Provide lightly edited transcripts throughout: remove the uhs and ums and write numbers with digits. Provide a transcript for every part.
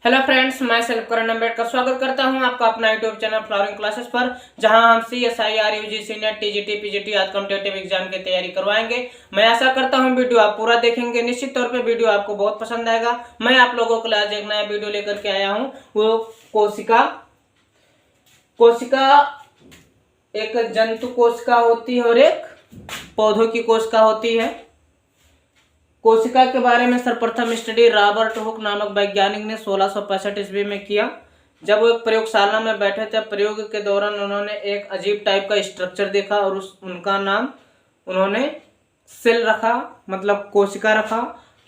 Hello friends, मैं self करण अम्बेडकर स्वागत करता हूं आपका अपना यूट्यूब चैनल फ्लावरिंग क्लासेस पर, जहां हम CSIR UGC net TGT PGT आदि कॉम्पिटिटिव एग्जाम की तैयारी करवाएंगे। मैं आशा करता हूं वीडियो आप पूरा देखेंगे। निश्चित तौर पे वीडियो आपको बहुत पसंद आएगा। मैं आप लोगों के लिए आज एक नया वीडियो लेकर के आया हूँ। वो कोशिका एक जंतु कोशिका होती है और एक पौधों की कोशिका होती है। कोशिका के बारे में सर्वप्रथम स्टडी रॉबर्ट हुक नामक वैज्ञानिक ने 1665 ईस्वी में किया। जब वो एक प्रयोगशाला में बैठे थे, प्रयोग के दौरान उन्होंने एक अजीब टाइप का स्ट्रक्चर देखा और उनका नाम उन्होंने सेल रखा, मतलब कोशिका रखा।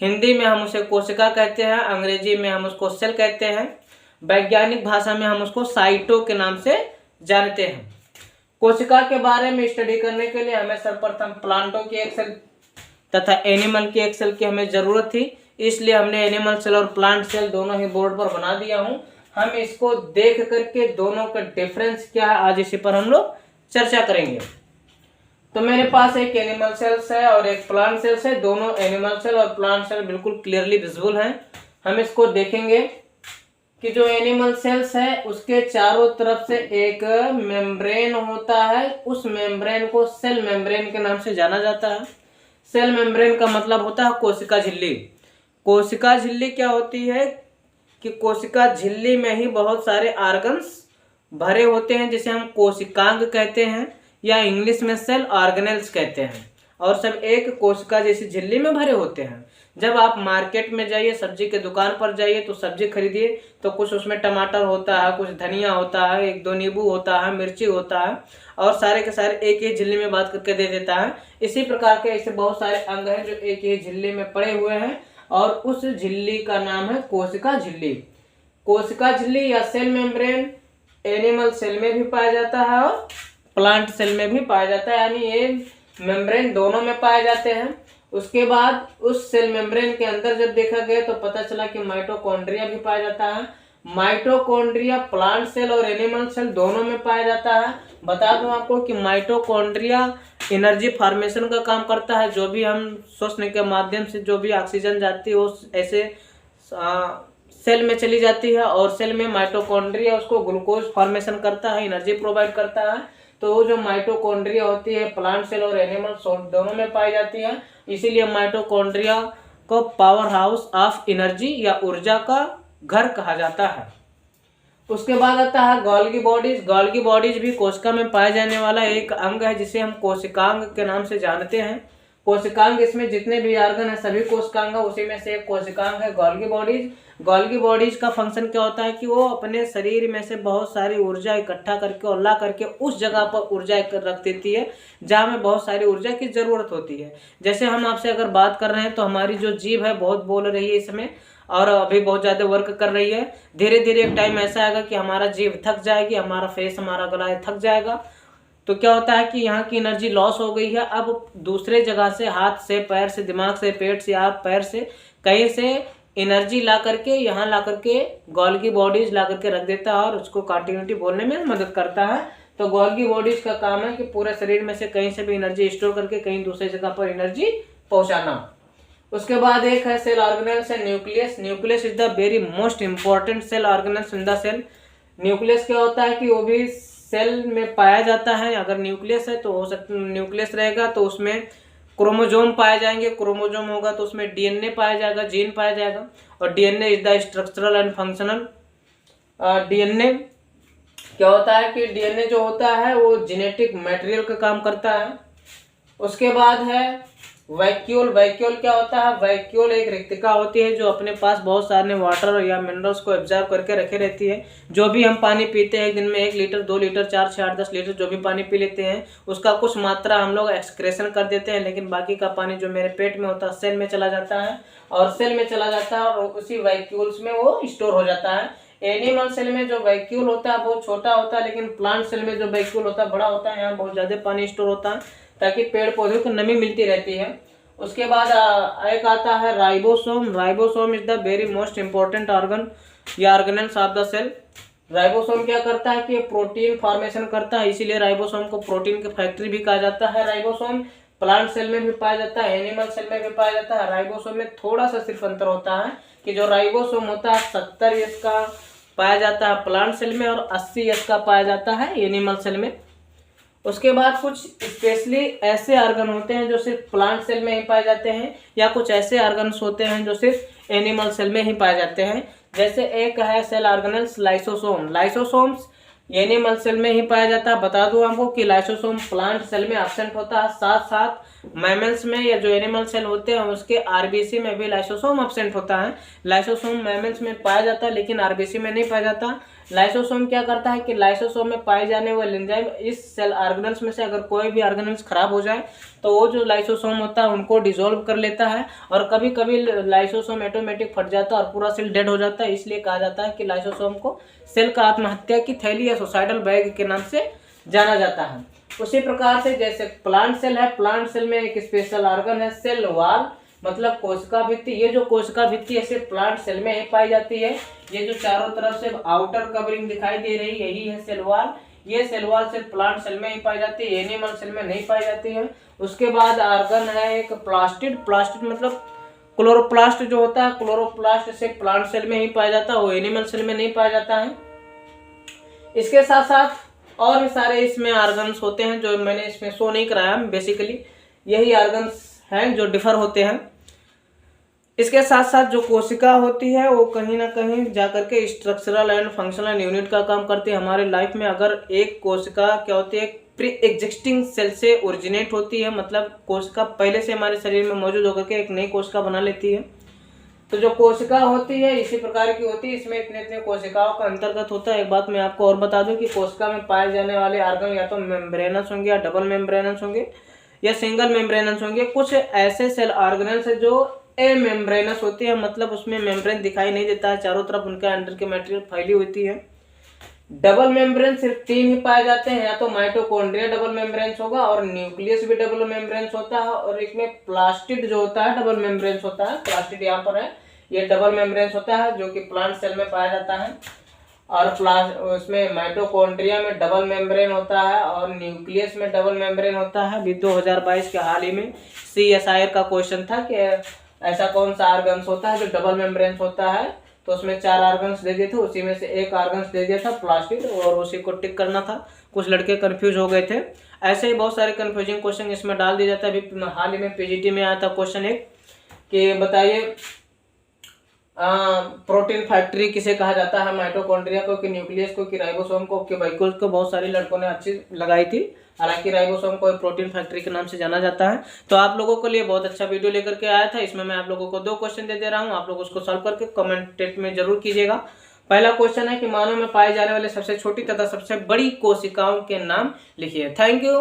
हिंदी में हम उसे कोशिका कहते हैं, अंग्रेजी में हम उसको सेल कहते हैं, वैज्ञानिक भाषा में हम उसको साइटो के नाम से जानते हैं। कोशिका के बारे में स्टडी करने के लिए हमें सर्वप्रथम प्लांटों की एक सेल तथा एनिमल की एक सेल की हमें जरूरत थी, इसलिए हमने एनिमल सेल और प्लांट सेल दोनों ही बोर्ड पर बना दिया हूं। हम इसको देख करके दोनों का डिफरेंस क्या है, आज इसी पर हम लोग चर्चा करेंगे। तो मेरे पास एक एनिमल सेल्स है और एक प्लांट सेल्स है। दोनों एनिमल सेल और प्लांट सेल बिल्कुल क्लियरली विजिबल हैं। हम इसको देखेंगे कि जो एनिमल सेल्स है उसके चारों तरफ से एक मेम्ब्रेन होता है। उस मेम्ब्रेन को सेल मेम्ब्रेन के नाम से जाना जाता है। सेल मेम्ब्रेन का मतलब होता है कोशिका झिल्ली। कोशिका झिल्ली क्या होती है कि कोशिका झिल्ली में ही बहुत सारे ऑर्गन्स भरे होते हैं, जिसे हम कोशिकांग कहते हैं या इंग्लिश में सेल ऑर्गेनेल्स कहते हैं, और सब एक कोशिका जैसी झिल्ली में भरे होते हैं। जब आप मार्केट में जाइए, सब्जी के दुकान पर जाइए तो सब्जी खरीदिए तो कुछ उसमें टमाटर होता है, कुछ धनिया होता है, एक दो नींबू होता है, मिर्ची होता है, और सारे के सारे एक ही झिल्ली में बात करके दे देता है। इसी प्रकार के ऐसे बहुत सारे अंग हैं जो एक ही झिल्ली में पड़े हुए हैं, और उस झिल्ली का नाम है कोशिका झिल्ली। कोशिका झिल्ली या सेल मेम्ब्रेन एनिमल सेल में भी पाया जाता है और प्लांट सेल में भी पाया जाता है, यानी ये मेम्ब्रेन दोनों में पाए जाते हैं। उसके बाद उस सेल मेम्ब्रेन के अंदर जब देखा गया तो पता चला कि माइटोकॉन्ड्रिया भी पाया जाता है। माइटोकॉन्ड्रिया प्लांट सेल और एनिमल सेल दोनों में पाया जाता है। बता दूं आपको कि माइटोकॉन्ड्रिया एनर्जी फॉर्मेशन का काम करता है। जो भी हम श्वसन के माध्यम से जो भी ऑक्सीजन जाती है वो ऐसे सेल में चली जाती है, और सेल में माइटोकॉन्ड्रिया उसको ग्लूकोज फॉर्मेशन करता है, एनर्जी प्रोवाइड करता है। तो वो जो माइटोकॉन्ड्रिया होती है प्लांट सेल और एनिमल सेल दोनों में पाई जाती है। इसीलिए माइटोकॉन्ड्रिया को पावर हाउस ऑफ एनर्जी या ऊर्जा का घर कहा जाता है। उसके बाद आता है गोल्गी बॉडीज। गोल्गी बॉडीज भी कोशिका में पाए जाने वाला एक अंग है, जिसे हम कोशिकांग के नाम से जानते हैं। कोशिकांग, इसमें जितने भी ऑर्गन है सभी कोशिकांग है, उसी में से एक कोशिकांग है गोल्गी बॉडीज। गोल्गी बॉडीज का फंक्शन क्या होता है कि वो अपने शरीर में से बहुत सारी ऊर्जा इकट्ठा करके और ला करके उस जगह पर ऊर्जा रख देती है जहाँ में बहुत सारी ऊर्जा की जरूरत होती है। जैसे हम आपसे अगर बात कर रहे हैं तो हमारी जो जीभ है बहुत बोल रही है इसमें, और अभी बहुत ज़्यादा वर्क कर रही है। धीरे धीरे एक टाइम ऐसा आएगा कि हमारा जीभ थक जाएगी, हमारा फेस, हमारा गला थक जाएगा। तो क्या होता है कि यहाँ की एनर्जी लॉस हो गई है, अब दूसरे जगह से, हाथ से, पैर से, दिमाग से, पेट से या पैर से कहीं से एनर्जी ला करके यहाँ ला करके गोल्गी बॉडीज ला करके रख देता है और उसको कंटिन्यूटी बोलने में मदद करता है। तो गोल्गी बॉडीज का काम है कि पूरे शरीर में से कहीं से भी एनर्जी स्टोर करके कहीं दूसरे जगह पर एनर्जी पहुँचाना। उसके बाद एक है सेल ऑर्गेनेल्स है nucleus. Nucleus is the very most important cell organelles in the cell. Nucleus क्या होता है कि वो भी सेल में पाया जाता है। अगर न्यूक्लियस है तो हो सकता न्यूक्लियस रहेगा तो उसमें क्रोमोजोम पाए जाएंगे, क्रोमोजोम होगा तो उसमें डीएनए पाया जाएगा, जीन पाया जाएगा, और DNA is the structural and functional. DNA क्या होता है कि डीएनए जो होता है वो जेनेटिक मटेरियल का काम करता है। उसके बाद है वैक्यूल। वैक्यूल क्या होता है? वैक्यूल एक रिक्तिका होती है जो अपने पास बहुत सारे वाटर या मिनरल्स को एब्जॉर्ब करके रखे रहती है। जो भी हम पानी पीते हैं, एक दिन में 1 लीटर, 2 लीटर, 4, 6, 8, 10 लीटर जो भी पानी पी लेते हैं उसका कुछ मात्रा हम लोग एक्सक्रेशन कर देते हैं, लेकिन बाकी का पानी जो मेरे पेट में होता है सेल में चला जाता है, और सेल में चला जाता है और उसी वैक्यूल्स में वो स्टोर हो जाता है। एनिमल सेल में जो वैक्यूल होता है बहुत छोटा होता है, लेकिन प्लांट सेल में जो वैक्यूल होता है बड़ा होता है। यहाँ बहुत ज्यादा पानी स्टोर होता है ताकि पेड़ पौधों को नमी मिलती रहती है। उसके बाद एक आता है ribosome. Ribosome is the very most important organ या organelles of the cell. Ribosome क्या करता है कि प्रोटीन फॉर्मेशन करता है, इसीलिए राइबोसोम को प्रोटीन की फैक्ट्री भी कहा जाता है। राइबोसोम प्लांट सेल में भी पाया जाता है, एनिमल सेल में भी पाया जाता है। राइबोसोम में थोड़ा सा सिर्फ अंतर होता है कि जो राइबोसोम होता है 70S का पाया जाता है प्लांट सेल में और 80S का पाया जाता है एनिमल सेल में। उसके बाद कुछ स्पेशली ऐसे ऑर्गन होते हैं जो सिर्फ प्लांट सेल में ही पाए जाते हैं, या कुछ ऐसे ऑर्गन्स होते हैं जो सिर्फ एनिमल सेल में ही पाए जाते हैं। जैसे एक है cell organelles lysosome. Lysosomes animal cell में ही पाया जाता है। बता दूं आपको कि लाइसोसोम प्लांट सेल में एब्सेंट होता है, साथ साथ मैमल्स में या जो एनिमल सेल होते हैं उसके आरबीसी में भी लाइसोसोम एब्सेंट होता है। लाइसोसोम मैमल्स में पाया जाता है लेकिन आरबीसी में नहीं पाया जाता। लाइसोसोम क्या करता है कि लाइसोसोम में पाए जाने वाले एंजाइम इस सेल ऑर्गेनेल्स में से अगर कोई भी ऑर्गेनेल्स खराब हो जाए तो वो जो लाइसोसोम होता है उनको डिसॉल्व कर लेता है, और कभी कभी लाइसोसोम ऑटोमेटिक फट जाता है और पूरा सेल डेड हो जाता है। इसलिए कहा जाता है कि लाइसोसोम को सेल का आत्महत्या की थैली या सुसाइडल बैग के नाम से जाना जाता है। उसी प्रकार से जैसे प्लांट सेल है, प्लांट सेल में एक स्पेशल ऑर्गन है सेल वॉल, मतलब कोशिका भित्ति। ये जो कोशिका भित्ति है सिर्फ प्लांट सेल में ही पाई जाती है। ये जो चारों तरफ से आउटर कवरिंग दिखाई दे रही है यही है सेल वॉल। ये सेल वॉल सिर्फ प्लांट सेल में ही पाई जाती है, एनिमल सेल में नहीं पाई जाती है। उसके बाद ऑर्गन है एक प्लास्टिड। प्लास्टिड मतलब क्लोरोप्लास्ट जो होता है, क्लोरोप्लास्ट से प्लांट सेल में ही पाया जाता है, वो एनिमल सेल में नहीं पाया जाता है। इसके साथ साथ और भी सारे इसमें ऑर्गन्स होते हैं जो मैंने इसमें शो नहीं कराया। बेसिकली यही ऑर्गन्स हैं जो डिफर होते हैं। इसके साथ साथ जो कोशिका होती है वो कहीं ना कहीं जाकर के स्ट्रक्चरल एंड फंक्शनल यूनिट का काम करती है हमारे लाइफ में। अगर एक कोशिका क्या होती है, प्री एग्जिस्टिंग सेल से ओरिजिनेट होती है, मतलब कोशिका पहले से हमारे शरीर में मौजूद होकर के एक नई कोशिका बना लेती है। तो जो कोशिका होती है इसी प्रकार की होती है, इसमें इतने इतने कोशिकाओं का अंतर्गत होता है। एक बात मैं आपको और बता दूं कि कोशिका में पाए जाने वाले ऑर्गन या तो मेम्ब्रेनस होंगे या डबल मेम्ब्रेनस होंगे या सिंगल मेम्ब्रेनस होंगे। कुछ ऐसे सेल ऑर्गेनेल्स है जो ए मेम्ब्रेनस होती है, मतलब उसमें मेम्ब्रेन दिखाई नहीं देता है, चारों तरफ उनके अंदर की मटेरियल फैली होती है। डबल मेम्ब्रेन सिर्फ 3 ही पाए जाते हैं, या तो माइटोकॉन्ड्रिया डबल मेम्ब्रेन्स होगा और न्यूक्लियस भी डबल मेम्ब्रेन्स होता है, और एक में प्लास्टिड जो होता है डबल मेम्ब्रेन्स होता है। प्लास्टिड यहाँ पर है, ये डबल मेम्ब्रेन्स होता है जो कि प्लांट सेल में पाया जाता है। और उसमें माइटोकॉन्ड्रिया में डबल मेम्ब्रेन होता है और न्यूक्लियस में डबल मेम्ब्रेन होता है। अभी 2022 के हाल ही में CSIR का क्वेश्चन था कि ऐसा कौन सा ऑर्गन्स होता है जो डबल मेम्ब्रेन्स होता है, तो उसमें 4 ऑर्गन्स दे दिए थे, उसी में से एक ऑर्गन्स दे दिया था प्लास्टिड, और उसी को टिक करना था। कुछ लड़के कंफ्यूज हो गए थे। ऐसे ही बहुत सारे कंफ्यूजिंग क्वेश्चन इसमें डाल दिया जाता है। अभी हाल ही में PGT में आया था क्वेश्चन एक कि बताइए प्रोटीन फैक्ट्री किसे कहा जाता है, माइटोकॉन्ड्रिया को कि न्यूक्लियस को कि राइबोसोम को कि वैक्यूल्स को। बहुत सारे लड़कों ने अच्छी लगाई थी, हालांकि राइबोसोम को प्रोटीन फैक्ट्री के नाम से जाना जाता है। तो आप लोगों के लिए बहुत अच्छा वीडियो लेकर के आया था। इसमें मैं आप लोगों को 2 क्वेश्चन दे रहा हूँ, आप लोग उसको सॉल्व करके कमेंट में जरूर कीजिएगा। पहला क्वेश्चन है कि मानव में पाए जाने वाले सबसे छोटी तथा सबसे बड़ी कोशिकाओं के नाम लिखिए। Thank you.